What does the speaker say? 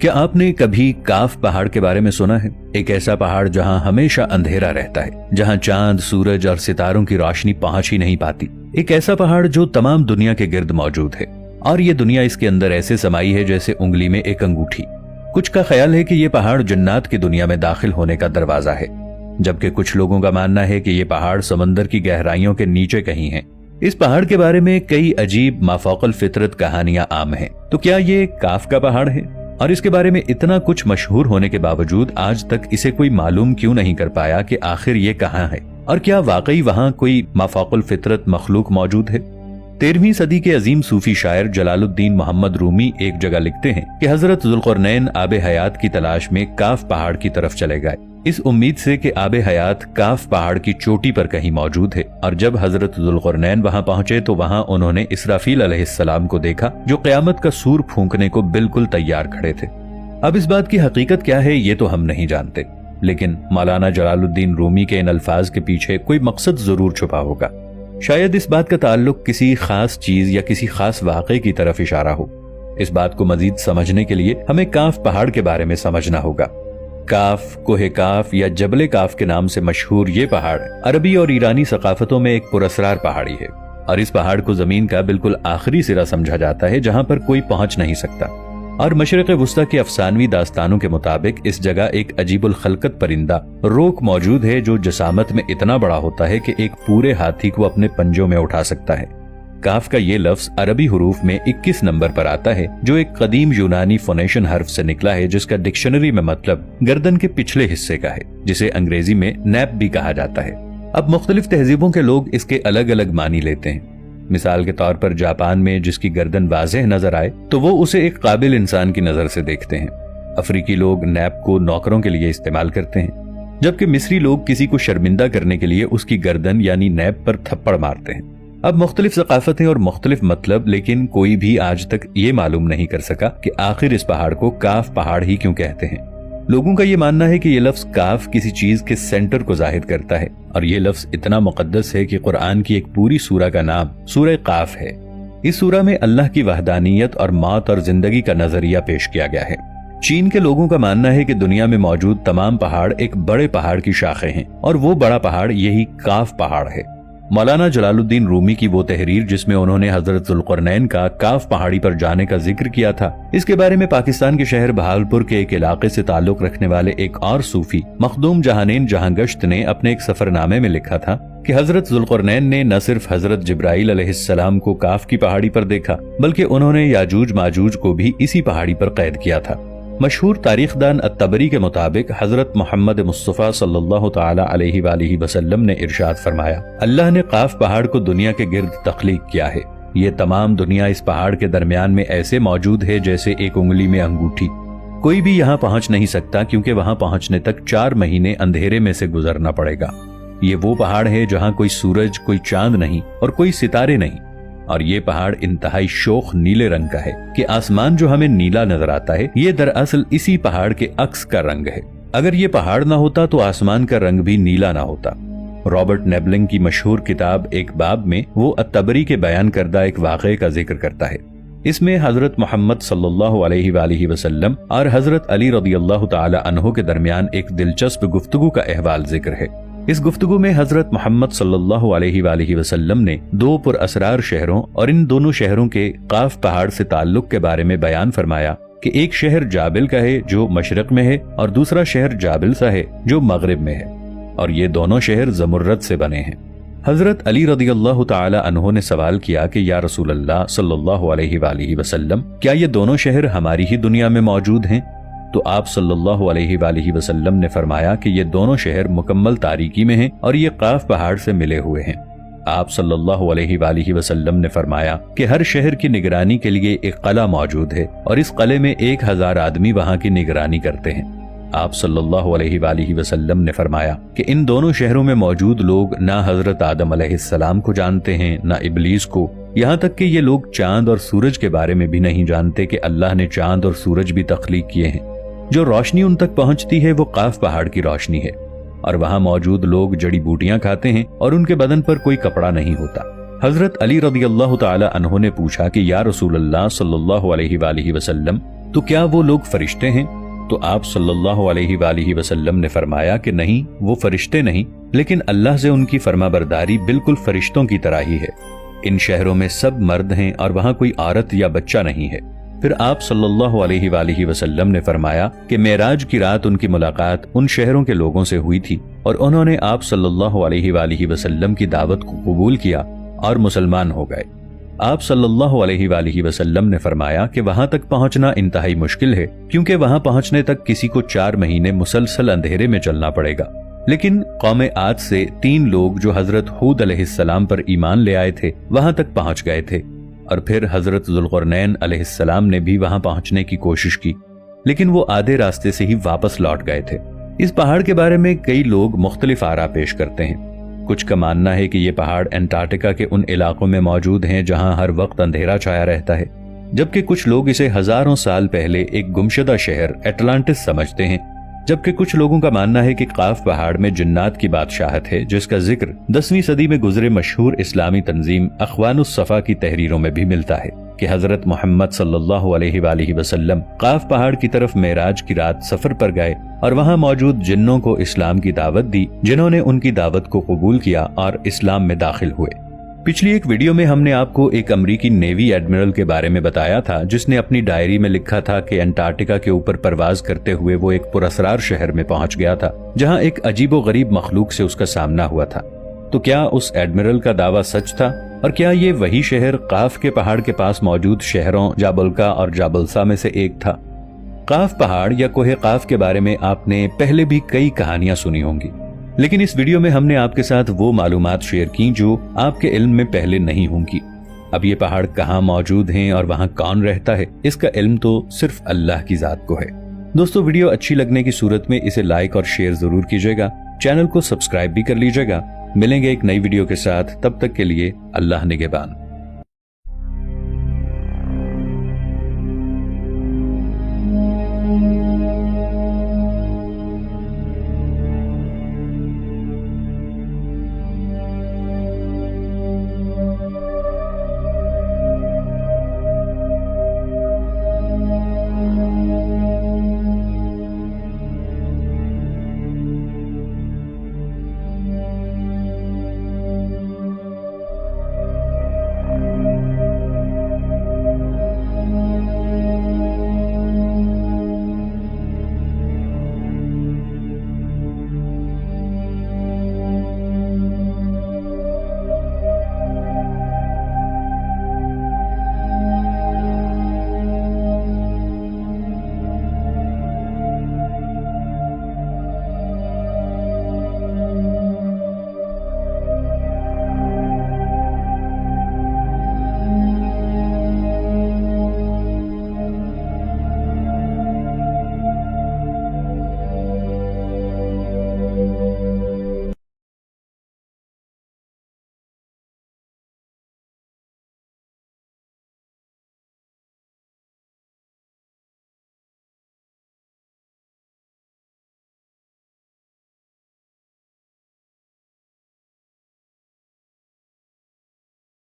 क्या आपने कभी काफ पहाड़ के बारे में सुना है? एक ऐसा पहाड़ जहां हमेशा अंधेरा रहता है, जहां चांद, सूरज और सितारों की रोशनी पहुंच ही नहीं पाती। एक ऐसा पहाड़ जो तमाम दुनिया के गिर्द मौजूद है और ये दुनिया इसके अंदर ऐसे समाई है जैसे उंगली में एक अंगूठी। कुछ का ख्याल है कि ये पहाड़ जन्नात की दुनिया में दाखिल होने का दरवाजा है, जबकि कुछ लोगों का मानना है कि ये पहाड़ समंदर की गहराइयों के नीचे कहीं है। इस पहाड़ के बारे में कई अजीब माफौकल फितरत कहानियां आम हैं। तो क्या ये काफ का पहाड़ है? और इसके बारे में इतना कुछ मशहूर होने के बावजूद आज तक इसे कोई मालूम क्यों नहीं कर पाया कि आखिर ये कहाँ है और क्या वाकई वहाँ कोई माफौकल फितरत मखलूक मौजूद है? 13वीं सदी के अजीम सूफी शायर जलालुद्दीन मोहम्मद रूमी एक जगह लिखते हैं कि हजरत जुल्करनैन आबे हयात की तलाश में काफ पहाड़ की तरफ चले गए, इस उम्मीद से कि आबे हयात काफ पहाड़ की चोटी पर कहीं मौजूद है। और जब हजरत जुल्करनैन वहां पहुंचे तो वहां उन्होंने इसराफील अलैहिस्सलाम को देखा, जो क़यामत का सूर फूंकने को बिल्कुल तैयार खड़े थे। अब इस बात की हकीकत क्या है ये तो हम नहीं जानते, लेकिन मौलाना जलालुद्दीन रूमी के इन अल्फाज के पीछे कोई मकसद जरूर छुपा होगा। शायद इस बात का ताल्लुक किसी खास चीज या किसी खास वाक़े की तरफ इशारा हो। इस बात को मजीद समझने के लिए हमें काफ पहाड़ के बारे में समझना होगा। काफ, कोहे काफ या जबले काफ के नाम से मशहूर ये पहाड़ अरबी और ईरानी सकाफतों में एक पुरस्रार पहाड़ी है और इस पहाड़ को जमीन का बिल्कुल आखिरी सिरा समझा जाता है जहां पर कोई पहुंच नहीं सकता। और मशरिक़ वुस्ता की अफसानवी दास्तानों के मुताबिक इस जगह एक अजीबुल खलकत परिंदा रोक मौजूद है जो जसामत में इतना बड़ा होता है कि एक पूरे हाथी को अपने पंजों में उठा सकता है। काफ का ये लफ्ज अरबी हुरूफ में 21 नंबर पर आता है, जो एक कदीम यूनानी फोनेशन हर्फ से निकला है, जिसका डिक्शनरी में मतलब गर्दन के पिछले हिस्से का है, जिसे अंग्रेजी में नैप भी कहा जाता है। अब मुख्तलिफ तहजीबों के लोग इसके अलग अलग मानी लेते हैं। मिसाल के तौर पर जापान में जिसकी गर्दन वाज़ेह नजर आए तो वो उसे एक काबिल इंसान की नजर से देखते हैं। अफ्रीकी लोग नैप को नौकरों के लिए इस्तेमाल करते हैं, जबकि मिस्री लोग किसी को शर्मिंदा करने के लिए उसकी गर्दन यानी नैप पर थप्पड़ मारते हैं। अब मुख्तलिफ सकाफतें और मुख्तलिफ मतलब, लेकिन कोई भी आज तक ये मालूम नहीं कर सका कि आखिर इस पहाड़ को काफ पहाड़ ही क्यों कहते हैं। लोगों का ये मानना है कि ये लफ्ज काफ किसी चीज के सेंटर को जाहिर करता है और ये लफ्ज इतना मुकद्दस है कि कुरान की एक पूरी सूरा का नाम सूरह काफ है। इस सूरा में अल्लाह की वहदानियत और मौत और जिंदगी का नजरिया पेश किया गया है। चीन के लोगों का मानना है कि दुनिया में मौजूद तमाम पहाड़ एक बड़े पहाड़ की शाखें हैं और वो बड़ा पहाड़ यही काफ पहाड़ है। मौलाना जलालुद्दीन रूमी की वो तहरीर जिसमें उन्होंने हजरत जुल्करनैन का काफ पहाड़ी पर जाने का जिक्र किया था, इसके बारे में पाकिस्तान के शहर बहावलपुर के एक इलाके से ताल्लुक रखने वाले एक और सूफी मखदूम जहानेन जहांगश्त ने अपने एक सफरनामे में लिखा था कि हजरत जुल्करनैन ने न सिर्फ हजरत जिब्राइल अलैहिस्सलाम को काफ की पहाड़ी पर देखा, बल्कि उन्होंने याजूज माजूज को भी इसी पहाड़ी पर कैद किया था। मशहूर तारीखदान अत्तबरी के मुताबिक हजरत मोहम्मद मुस्तफ़ा सल्लल्लाहु ताला अलैहि वालिहि वसल्लम ने इरशाद फरमाया, अल्लाह ने काफ पहाड़ को दुनिया के गिर्द तख्लीक किया है। ये तमाम दुनिया इस पहाड़ के दरमियान में ऐसे मौजूद है जैसे एक उंगली में अंगूठी। कोई भी यहाँ पहुँच नहीं सकता क्योंकि वहाँ पहुँचने तक 4 महीने अंधेरे में से गुजरना पड़ेगा। ये वो पहाड़ है जहाँ कोई सूरज, कोई चांद नहीं और कोई सितारे नहीं। और ये पहाड़ इंतहाई शोख नीले रंग का है कि आसमान जो हमें नीला नजर आता है ये दरअसल इसी पहाड़ के अक्स का रंग है। अगर ये पहाड़ ना होता तो आसमान का रंग भी नीला ना होता। रॉबर्ट नेबलिंग की मशहूर किताब एक बाब में वो अत्तबरी के बयान करदा एक वाक़े का जिक्र करता है। इसमें हजरत मोहम्मद सल्लल्लाहु अलैहि वसल्लम और हजरत अली रज़ियल्लाहु ताला अन्हु के दरमियान एक दिलचस्प गुफ्तगू का अहवाल जिक्र है। इस गुफ्तगू में हजरत मोहम्मद सल्लल्लाहु अलैहि वसल्लम ने 2 पुरअसरार शहरों और इन दोनों शहरों के काफ पहाड़ से ताल्लुक के बारे में बयान फरमाया कि एक शहर जाबिल का है जो मशरक में है और दूसरा शहर जाबिल सा है जो मगरिब में है, और ये दोनों शहर जमुर्रत से बने हैं। हजरत अली रज़ियल्लाहु ताला अन्हु ने सवाल किया कि या रसूल अल्लाह सल्लल्लाहु अलैहि वसल्लम, क्या ये दोनों शहर हमारी ही दुनिया में मौजूद हैं? तो आप सल्लल्लाहु अलैहि वसल्लम ने फरमाया कि ये दोनों शहर मुकम्मल तारीकी में हैं और ये काफ पहाड़ से मिले हुए हैं। आप सल्लल्लाहु अलैहि वसल्लम ने फरमाया कि हर शहर की निगरानी के लिए एक कला मौजूद है और इस कले में 1000 आदमी वहाँ की निगरानी करते हैं। आप सल्लल्लाहु अलैहि वसल्लम ने फरमाया कि इन दोनों शहरों में मौजूद लोग ना हजरत आदम अलैहिस्सलाम को जानते हैं ना इब्लीस को, यहाँ तक कि ये लोग चांद और सूरज के बारे में भी नहीं जानते कि अल्लाह ने चांद और सूरज भी तख्लीक किए हैं। जो रोशनी उन तक पहुंचती है वो काफ पहाड़ की रोशनी है और वहां मौजूद लोग जड़ी बूटियां खाते हैं और उनके बदन पर कोई कपड़ा नहीं होता। हजरत अली रज़ियल्लाहु ताला अन्हु ने पूछा कि या रसूल अल्लाह सल्लल्लाहु अलैहि वसल्लम, तो क्या वो लोग फरिश्ते हैं? तो आप सल्लल्लाहु अलैहि वआलिहि वसल्लम ने फरमाया कि नहीं, वो फरिश्ते नहीं, लेकिन अल्लाह से उनकी फरमाबरदारी बिल्कुल फरिश्तों की तरह ही है। इन शहरों में सब मर्द हैं और वहां कोई औरत या बच्चा नहीं है। फिर आप सल्लल्लाहु अलैहि वआलिहि वसल्लम ने फरमाया कि मेराज की रात उनकी मुलाकात उन शहरों के लोगों से हुई थी और उन्होंने आप सल्लल्लाहु अलैहि वआलिहि वसल्लम की दावत को कबूल किया और मुसलमान हो गए। आप सल्लल्लाहु अलैहि वआलिहि वसल्लम ने फरमाया कि वहां तक पहुंचना इंतहाई मुश्किल है, क्योंकि वहां पहुंचने तक किसी को 4 महीने मुसलसल अंधेरे में चलना पड़ेगा। लेकिन कौम आद से 3 लोग जो हजरत हूद अलैहिस्सलाम पर ईमान ले आए थे वहां तक पहुंच गए थे, और फिर हजरत जुल्करनैन अलैहिस्सलाम ने भी वहां पहुंचने की कोशिश की, लेकिन वो आधे रास्ते से ही वापस लौट गए थे। इस पहाड़ के बारे में कई लोग मुख्तलिफ आरा पेश करते हैं। कुछ का मानना है कि ये पहाड़ अंटार्कटिका के उन इलाकों में मौजूद हैं जहां हर वक्त अंधेरा छाया रहता है, जबकि कुछ लोग इसे हजारों साल पहले एक गुमशुदा शहर एटलांटिस समझते हैं। जबकि कुछ लोगों का मानना है कि काफ पहाड़ में जिन्नात की बादशाहत है, जिसका जिक्र 10वीं सदी में गुजरे मशहूर इस्लामी तंजीम अखवानुस सफा की तहरीरों में भी मिलता है कि हजरत मोहम्मद सल्लल्लाहु अलैहि वआलिहि वसल्लम काफ पहाड़ की तरफ मेराज की रात सफर पर गए और वहां मौजूद जिन्नों को इस्लाम की दावत दी, जिन्होंने उनकी दावत को कबूल किया और इस्लाम में दाखिल हुए। पिछली एक वीडियो में हमने आपको एक अमरीकी नेवी एडमिरल के बारे में बताया था, जिसने अपनी डायरी में लिखा था कि अंटार्कटिका के ऊपर परवाज करते हुए वो एक पुरअसरार शहर में पहुंच गया था जहां एक अजीबोगरीब मखलूक से उसका सामना हुआ था। तो क्या उस एडमिरल का दावा सच था, और क्या ये वही शहर काफ के पहाड़ के पास मौजूद शहरों जाबुल्का और जाबुल्सा में से एक था? काफ पहाड़ या कोहे काफ के बारे में आपने पहले भी कई कहानियां सुनी होंगी, लेकिन इस वीडियो में हमने आपके साथ वो मालूमात शेयर की जो आपके इल्म में पहले नहीं होंगी। अब ये पहाड़ कहाँ मौजूद हैं और वहाँ कौन रहता है, इसका इल्म तो सिर्फ अल्लाह की जात को है। दोस्तों, वीडियो अच्छी लगने की सूरत में इसे लाइक और शेयर जरूर कीजिएगा, चैनल को सब्सक्राइब भी कर लीजिएगा। मिलेंगे एक नई वीडियो के साथ, तब तक के लिए अल्लाह निगहबान।